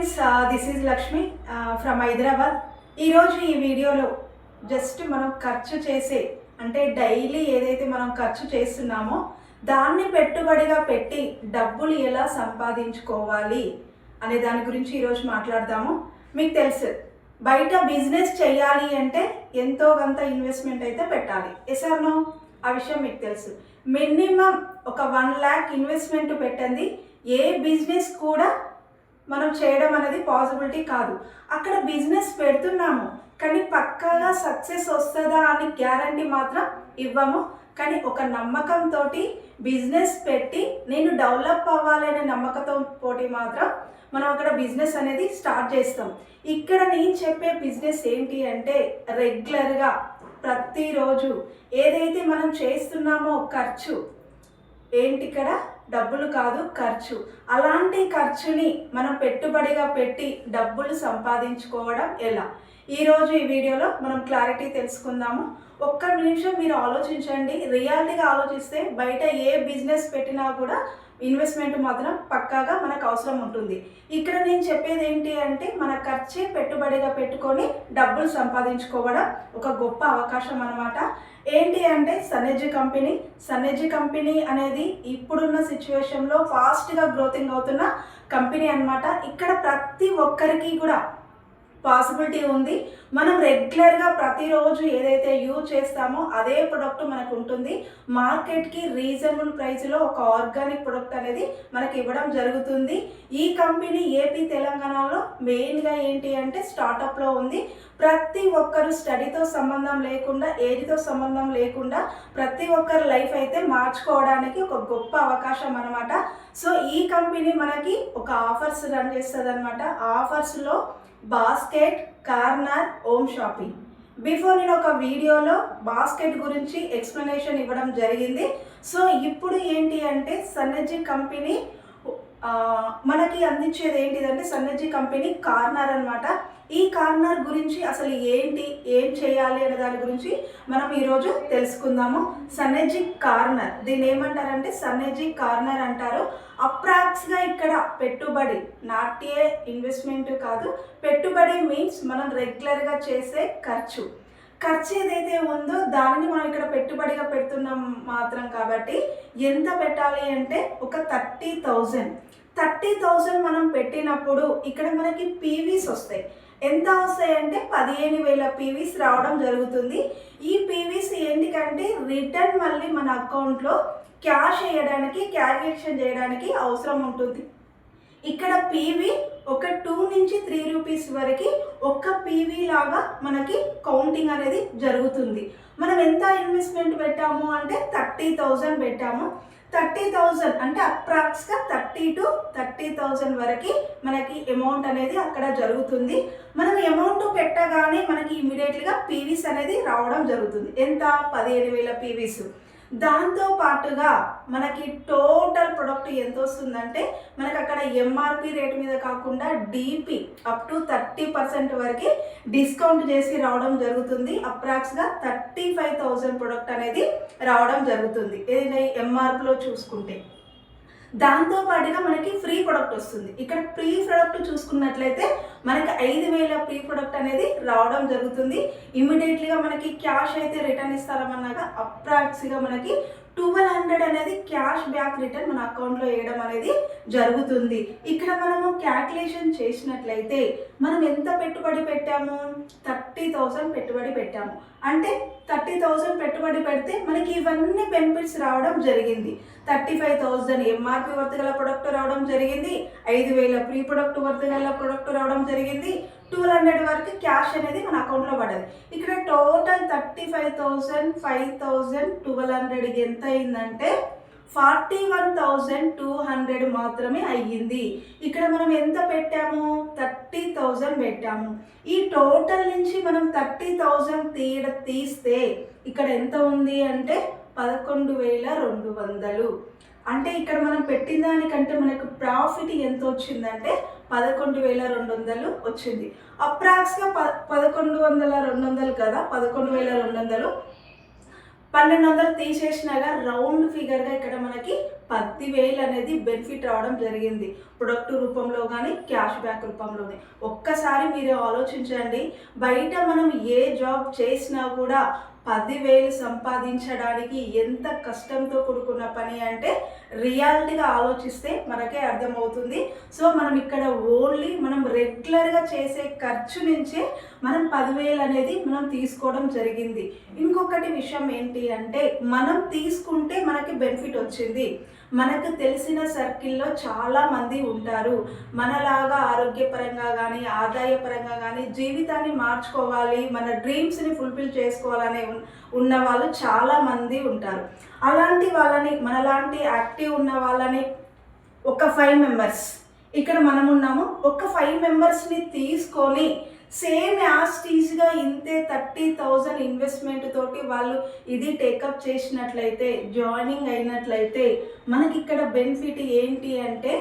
Friends, this is Lakshmi from Hyderabad. ఈరోజు ఈ వీడియోలో జస్ట్ మనం ఖర్చు చేసే అంటే డైలీ ఏదైతే మనం ఖర్చు చేస్తున్నామో దాన్ని పెట్టుబడిగా పెట్టి డబ్బులు ఎలా సంపాదించుకోవాలి అనే దాని గురించి ఈరోజు మాట్లాడదాము. మీకు తెలుసు, బయట బిజినెస్ చేయాలి అంటే ఎంతో కొంత ఇన్వెస్ట్మెంట్ అయితే పెట్టాలి. Yes or no? ఆ విషయం మీకు తెలుసు. మినిమం ఒక 1 lakh ఇన్వెస్ట్మెంట్ పెట్టండి ఏ బిజినెస్ కూడా మనం చేయడం అనేది పాసిబిలిటీ కాదు. అక్కడ బిజినెస్ పెడుతున్నాము కానీ పక్కాగా సక్సెస్ వస్తుందా అని గ్యారంటీ మాత్రం ఇవ్వము. కానీ ఒక నమ్మకంతో బిజినెస్ పెట్టి నేను డెవలప్ అవ్వాలి అనే నమ్మకంతో మాత్రం మనం అక్కడ బిజినెస్ అనేది స్టార్ట్ చేస్తాం. ఇక్కడ నేను చెప్పే బిజినెస్ ఏంటి అంటే రెగ్యులర్గా ప్రతిరోజు ఏదైతే మనం చేస్తున్నామో ఖర్చు ఏంటి, ఇక్కడ డబ్బులు కాదు ఖర్చు. అలాంటి ఖర్చుని మనం పెట్టుబడిగా పెట్టి డబ్బులు సంపాదించుకోవడం ఎలా, ఈరోజు ఈ వీడియోలో మనం క్లారిటీ తెలుసుకుందాము. ఒక్క నిమిషం మీరు ఆలోచించండి. రియాలిటీగా ఆలోచిస్తే బయట ఏ బిజినెస్ పెట్టినా కూడా ఇన్వెస్ట్మెంట్ మాత్రం పక్కాగా మనకు అవసరం ఉంటుంది. ఇక్కడ నేను చెప్పేది ఏంటి అంటే మన ఖర్చే పెట్టుబడిగా పెట్టుకొని డబ్బులు సంపాదించుకోవడం ఒక గొప్ప అవకాశం అన్నమాట. ఏంటి అంటే సన్నెజీ కంపెనీ అనేది ఇప్పుడున్న సిచ్యువేషన్లో ఫాస్ట్గా గ్రోతింగ్ అవుతున్న కంపెనీ అన్నమాట. ఇక్కడ ప్రతి ఒక్కరికి కూడా పాసిబిలిటీ ఉంది. మనం రెగ్యులర్గా ప్రతిరోజు ఏదైతే యూజ్ చేస్తామో అదే ప్రొడక్ట్ మనకు ఉంటుంది. మార్కెట్కి రీజనబుల్ ప్రైస్లో ఒక ఆర్గానిక్ ప్రొడక్ట్ అనేది మనకి ఇవ్వడం జరుగుతుంది. ఈ కంపెనీ ఏపీ తెలంగాణలో మెయిన్గా ఏంటి అంటే స్టార్టప్లో ఉంది. ప్రతి ఒక్కరు స్టడీతో సంబంధం లేకుండా, ఏజ్తో సంబంధం లేకుండా ప్రతి ఒక్కరి లైఫ్ అయితే మార్చుకోవడానికి ఒక గొప్ప అవకాశం అన్నమాట. సో ఈ కంపెనీ మనకి ఒక ఆఫర్స్ రన్ చేస్తుంది అనమాట. ఆఫర్స్లో basket, corner, home shopping. Before నేను ఒక వీడియోలో బాస్కెట్ గురించి ఎక్స్ప్లెనేషన్ ఇవ్వడం జరిగింది. సో ఇప్పుడు ఏంటి అంటే సన్నెజీ కంపెనీ మనకి అందించేది ఏంటిదంటే సన్నెజీ కంపెనీ కార్నర్ అనమాట. ఈ కార్నర్ గురించి అసలు ఏంటి, ఏం చేయాలి అనే దాని గురించి మనం ఈరోజు తెలుసుకుందాము. సన్నెజీ కార్నర్, దీన్ని ఏమంటారంటే సన్నెజీ కార్నర్ అంటారు. అప్రాక్స్గా ఇక్కడ పెట్టుబడి, నాట్యే ఇన్వెస్ట్మెంట్ కాదు, పెట్టుబడి మీన్స్ మనం రెగ్యులర్గా చేసే ఖర్చు ఏదైతే ఉందో దానిని మనం ఇక్కడ పెట్టుబడిగా పెడుతున్నాం మాత్రం. కాబట్టి ఎంత పెట్టాలి అంటే ఒక 30,000 మనం పెట్టినప్పుడు ఇక్కడ మనకి పీవీస్ వస్తాయి. ఎంత వస్తాయి అంటే 15,000 పీవీస్ రావడం జరుగుతుంది. ఈ పీవీస్ ఏంటికంటే రిటర్న్ మళ్ళీ మన అకౌంట్లో క్యాష్ వేయడానికి, క్యాలిక్యులేషన్ చేయడానికి అవసరం ఉంటుంది. ఇక్కడ పీవీ ఒక 2 నుంచి 3 రూపీస్ వరకు ఒక్క పీవీ లాగా మనకి కౌంటింగ్ అనేది జరుగుతుంది. మనం ఎంత ఇన్వెస్ట్మెంట్ పెట్టాము అంటే 30,000 పెట్టాము. 30,000 అంటే అప్రాక్స్గా 30 to 30,000 వరకు మనకి అమౌంట్ అనేది అక్కడ జరుగుతుంది. మనం అమౌంట్ పెట్టగానే మనకి ఇమీడియట్గా పీవీస్ అనేది రావడం జరుగుతుంది. ఎంత? 15,000 పీవీస్. దాంతో పాటుగా మనకి టోటల్ ప్రొడక్ట్ ఎంత వస్తుందంటే మనకు అక్కడ ఎంఆర్పి రేట్ మీద కాకుండా డిపి అప్ టు 30% వరకు డిస్కౌంట్ చేసి రావడం జరుగుతుంది. అప్రాక్స్గా 35,000 ప్రొడక్ట్ అనేది రావడం జరుగుతుంది ఏదైనా ఎంఆర్పిలో చూసుకుంటే. దాంతో పాటుగా మనకి ఫ్రీ ప్రొడక్ట్ వస్తుంది. ఇక్కడ ఫ్రీ ప్రొడక్ట్ చూసుకున్నట్లయితే మనకి 5,000 ఫ్రీ ప్రొడక్ట్ అనేది రావడం జరుగుతుంది. ఇమ్మీడియట్లీగా మనకి క్యాష్ అయితే రిటర్న్ ఇస్తారమన్నాక అప్రాక్స్గా మనకి 1,200 అనేది క్యాష్ బ్యాక్ రిటర్న్ మన అకౌంట్లో వేయడం అనేది జరుగుతుంది. ఇక్కడ మనము క్యాల్కులేషన్ చేసినట్లయితే మనం ఎంత పెట్టుబడి పెట్టాము? 30,000 పెట్టుబడి పెట్టాము. అంటే 30,000 పెట్టుబడి పెడితే మనకి ఇవన్నీ బెనిఫిట్స్ రావడం జరిగింది. 35,000 ఎంఆర్పి వర్త్ గల ప్రొడక్ట్ రావడం జరిగింది. 5,000 ప్రీ ప్రొడక్ట్ వర్త్ గల ప్రొడక్ట్ రావడం జరిగింది. 1,200 వరకు క్యాష్ అనేది మన అకౌంట్లో పడదు. ఇక్కడ టోటల్ 35,000, 5,000, 1,200 ఎంత అయిందంటే 41,200 మాత్రమే అయ్యింది. ఇక్కడ మనం ఎంత పెట్టాము? 30,000 పెట్టాము. ఈ టోటల్ నుంచి మనం 30,000 తీస్తే ఇక్కడ ఎంత ఉంది అంటే 11,200. అంటే ఇక్కడ మనం పెట్టిన దానికంటే మనకు ప్రాఫిట్ ఎంత వచ్చిందంటే 11,200 వచ్చింది. అప్రాక్స్గా 11,200 కదా, 11,200 1,200 తీసేసినాగా రౌండ్ ఫిగర్గా ఇక్కడ మనకి 10,000 అనేది బెనిఫిట్ రావడం జరిగింది. ప్రొడక్ట్ రూపంలో కానీ క్యాష్ బ్యాక్ రూపంలోనే. ఒక్కసారి మీరు ఆలోచించండి, బయట మనం ఏ జాబ్ చేసినా కూడా 10,000 సంపాదించడానికి ఎంత కష్టంతో కూడుకున్న పని అంటే రియాలిటీగా ఆలోచిస్తే మనకే అర్థమవుతుంది. సో మనం ఇక్కడ ఓన్లీ మనం రెగ్యులర్గా చేసే ఖర్చు నుంచే మనం 10,000 అనేది మనం తీసుకోవడం జరిగింది. ఇంకొకటి విషయం ఏంటి అంటే, మనం తీసుకుంటే మనకి బెనిఫిట్ వచ్చింది. మనకు తెలిసిన సర్కిల్లో చాలామంది ఉంటారు, మనలాగా ఆరోగ్యపరంగా కానీ ఆదాయపరంగా కానీ జీవితాన్ని మార్చుకోవాలి, మన డ్రీమ్స్ని ఫుల్ఫిల్ చేసుకోవాలనే ఉన్న వాళ్ళు చాలామంది ఉంటారు. అలాంటి వాళ్ళని, మనలాంటి యాక్టివ్ ఉన్న వాళ్ళని ఒక 5 మెంబర్స్ ఇక్కడ మనం ఉన్నాము, ఒక 5 మెంబర్స్ని తీసుకొని సేమ్ యాస్టీజ్గా ఇంతే 30,000 ఇన్వెస్ట్మెంట్ తోటి వాళ్ళు ఇది టేకప్ చేసినట్లయితే, జాయినింగ్ అయినట్లయితే మనకి ఇక్కడ బెనిఫిట్ ఏంటి అంటే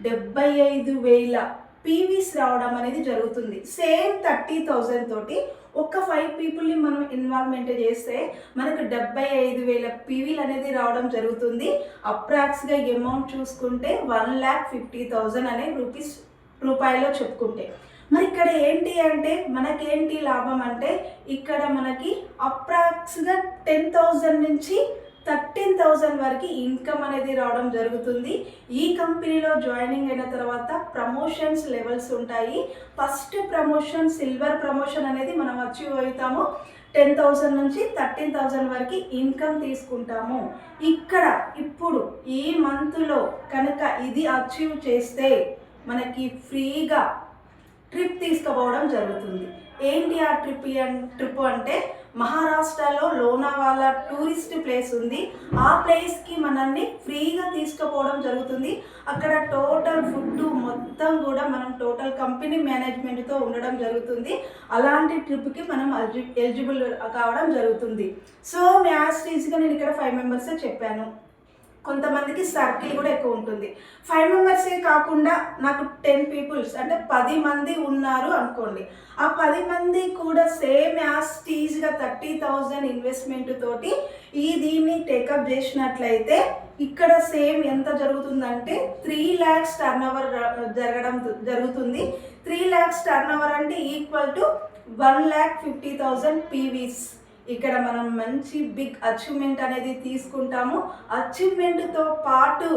75,000 పీవీస్ రావడం అనేది జరుగుతుంది. సేమ్ 30,000 తోటి ఒక 5 పీపుల్ని మనం ఇన్వాల్వ్మెంట్ చేస్తే మనకు 75,000 పీవీలు అనేది రావడం జరుగుతుంది. అప్రాక్స్గా అమౌంట్ చూసుకుంటే 1,50,000 అనే రూపాయలో చెప్పుకుంటే. మరి ఇక్కడ ఏంటి అంటే మనకేంటి లాభం అంటే, ఇక్కడ మనకి అప్రాక్స్గా 10,000 నుంచి 13,000 వరకు ఇన్కమ్ అనేది రావడం జరుగుతుంది. ఈ కంపెనీలో జాయినింగ్ అయిన తర్వాత ప్రమోషన్స్ లెవెల్స్ ఉంటాయి. ఫస్ట్ ప్రమోషన్, సిల్వర్ ప్రమోషన్ అనేది మనం అచీవ్ అవుతాము. 10,000 నుంచి 13,000 వరకు ఇన్కమ్ తీసుకుంటాము. ఇక్కడ ఇప్పుడు ఈ మంత్లో కనుక ఇది అచీవ్ చేస్తే మనకి ఫ్రీగా ట్రిప్ తీసుకుపోవడం జరుగుతుంది. ఏంటి ఆ ట్రిప్ అంటే, మహారాష్ట్రలో లోనావాలా టూరిస్ట్ ప్లేస్ ఉంది. ఆ ప్లేస్కి మనల్ని ఫ్రీగా తీసుకుపోవడం జరుగుతుంది. అక్కడ టోటల్ ఫుడ్ మొత్తం కూడా మనం టోటల్ కంపెనీ మేనేజ్మెంట్తో ఉండడం జరుగుతుంది. అలాంటి ట్రిప్కి మనం ఎలిజిబుల్ కావడం జరుగుతుంది. సో యాస్టీజ్గా నేను ఇక్కడ 5 మెంబర్సే చెప్పాను. కొంతమందికి సర్కిల్ కూడా ఎక్కువ ఉంటుంది. 5 మెంబర్సే కాకుండా నాకు 10 పీపుల్స్ అంటే 10 మంది ఉన్నారు అనుకోండి. ఆ 10 మంది కూడా సేమ్ యాస్టీజ్గా 30,000 ఇన్వెస్ట్మెంట్ తోటి దీన్ని టేకప్ చేసినట్లయితే ఇక్కడ సేమ్ ఎంత జరుగుతుందంటే 3 lakhs టర్న్ ఓవర్ జరుగుతుంది. 3 lakhs టర్న్ ఓవర్ అంటే ఈక్వల్ టు 1,50,000 పీవీస్. ఇక్కడ మనం మంచి బిగ్ అచీవ్మెంట్ అనేది తీసుకుంటాము. అచీవ్మెంట్తో పాటు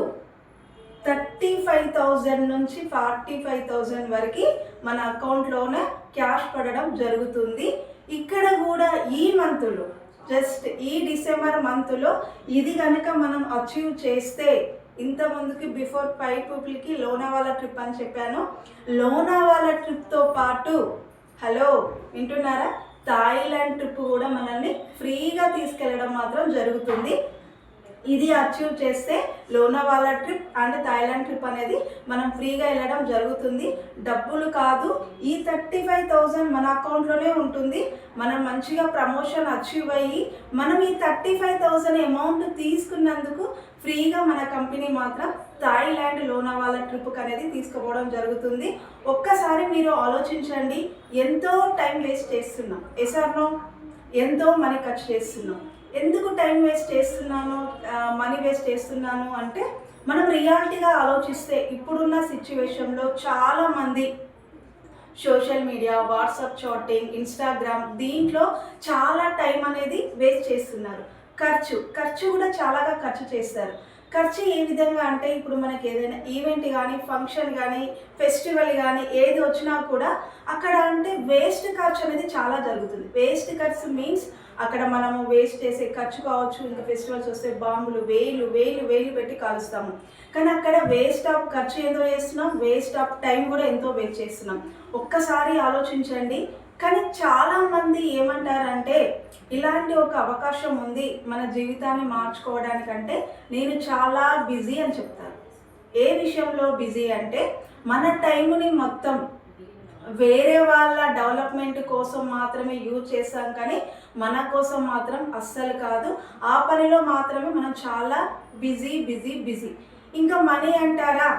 35,000 నుంచి 45,000 వరకు మన అకౌంట్లోనే క్యాష్ పడడం జరుగుతుంది. ఇక్కడ కూడా ఈ మంత్లో, జస్ట్ ఈ డిసెంబర్ మంత్లో ఇది కనుక మనం అచీవ్ చేస్తే, ఇంతకుముందుకి బిఫోర్ 5 పీపుల్కి లోనావాలా ట్రిప్ అని చెప్పాను. లోనావాలా ట్రిప్తో పాటు, హలో వింటున్నారా, థాయిలాండ్ ట్రిప్ కూడా మనల్ని ఫ్రీగా తీసుకెళ్ళడం మాత్రం జరుగుతుంది. ఇది అచీవ్ చేస్తే Lonavala trip and Thailand trip అనేది మనం ఫ్రీగా వెళ్ళడం జరుగుతుంది. డబ్బులు కాదు, ఈ 35,000 మన అకౌంట్లోనే ఉంటుంది. మనం మంచిగా ప్రమోషన్ అచీవ్ అయ్యి మనం ఈ 35,000 అమౌంట్ తీసుకున్నందుకు ఫ్రీగా మన కంపెనీ మాత్రం థాయిలాండ్ లోనావాలా ట్రిప్కి అనేది తీసుకుపోవడం జరుగుతుంది. ఒక్కసారి మీరు ఆలోచించండి, ఎంతో టైం వేస్ట్ చేస్తున్నాం, ఎసార్నో ఎంతో మనీ ఖర్చు చేస్తున్నాం. ఎందుకు టైం వేస్ట్ చేస్తున్నాను, మనీ వేస్ట్ చేస్తున్నాను అంటే, మనం రియాలిటీగా ఆలోచిస్తే ఇప్పుడున్న సిచ్యువేషన్లో చాలామంది social media, WhatsApp chatting, Instagram దీంట్లో చాలా టైం అనేది వేస్ట్ చేస్తున్నారు. ఖర్చు కూడా చాలాగా ఖర్చు చేస్తారు. ఖర్చు ఏ విధంగా అంటే, ఇప్పుడు మనకి ఏదైనా ఈవెంట్ కానీ, ఫంక్షన్ కానీ, ఫెస్టివల్ కానీ ఏది వచ్చినా కూడా అక్కడ అంటే వేస్ట్ ఖర్చు అనేది చాలా జరుగుతుంది. వేస్ట్ ఖర్చు మీన్స్ అక్కడ మనము వేస్ట్ చేసే ఖర్చు కావచ్చు. ఇంకా ఫెస్టివల్స్ వస్తే బాంబులు వేలు పెట్టి కాలుస్తాము. కానీ అక్కడ వేస్ట్ ఆఫ్ ఖర్చు ఏదో చేస్తున్నాం, వేస్ట్ ఆఫ్ టైం కూడా ఎంతో వేస్ట్ చేస్తున్నాం. ఒక్కసారి ఆలోచించండి. కానీ చాలామంది ఏమంటారంటే, ఇలాంటి ఒక అవకాశం ఉంది మన జీవితాన్ని మార్చుకోవడానికంటే నేను చాలా బిజీ అని చెప్తాను. ఏ విషయంలో బిజీ అంటే, మన టైంని మొత్తం వేరే వాళ్ళ డెవలప్మెంట్ కోసం మాత్రమే యూజ్ చేస్తాం, కానీ మన కోసం మాత్రం అస్సలు కాదు. ఆ పనిలో మాత్రమే మనం చాలా బిజీ. ఇంకా మనీ అంటారా,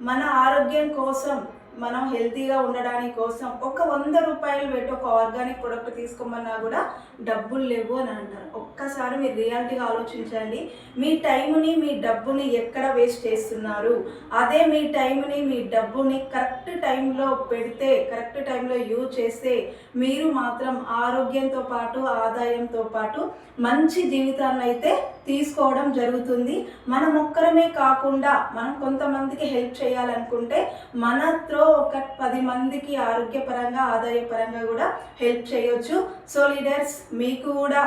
మన ఆరోగ్యం కోసం మనం హెల్తీగా ఉండడానికి కోసం ఒక 100 రూపాయలు పెట్టి ఒక ఆర్గానిక్ ప్రోడక్ట్ తీసుకోమన్నా కూడా డబ్బులు లేవు అని అంటారు. ఒక్కసారి మీరు రియాలిటీగా ఆలోచించండి. మీ టైంని మీ డబ్బుని ఎక్కడ వేస్ట్ చేస్తున్నారు? అదే మీ టైంని మీ డబ్బుని కరెక్ట్ టైంలో పెడితే, కరెక్ట్ టైంలో యూజ్ చేస్తే మీరు మాత్రం ఆరోగ్యంతో పాటు ఆదాయంతో పాటు మంచి జీవితాన్ని అయితే తీసుకోవడం జరుగుతుంది. మనం ఒక్కరమే కాకుండా మనం కొంతమందికి హెల్ప్ చేయాలనుకుంటే మనతో ఒక 10 మందికి ఆరోగ్యపరంగా ఆదాయపరంగా కూడా హెల్ప్ చేయొచ్చు. సో లీడర్స్, మీకు కూడా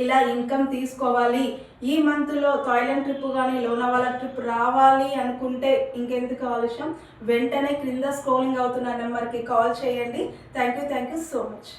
ఇలా ఇన్కమ్ తీసుకోవాలి, ఈ మంత్లో థాయిలాండ్ ట్రిప్ కానీ లోనావాలా ట్రిప్ రావాలి అనుకుంటే ఇంకెందుకు ఆలస్యం, వెంటనే క్రింద స్క్రోలింగ్ అవుతున్న నెంబర్కి కాల్ చేయండి. Thank you so much.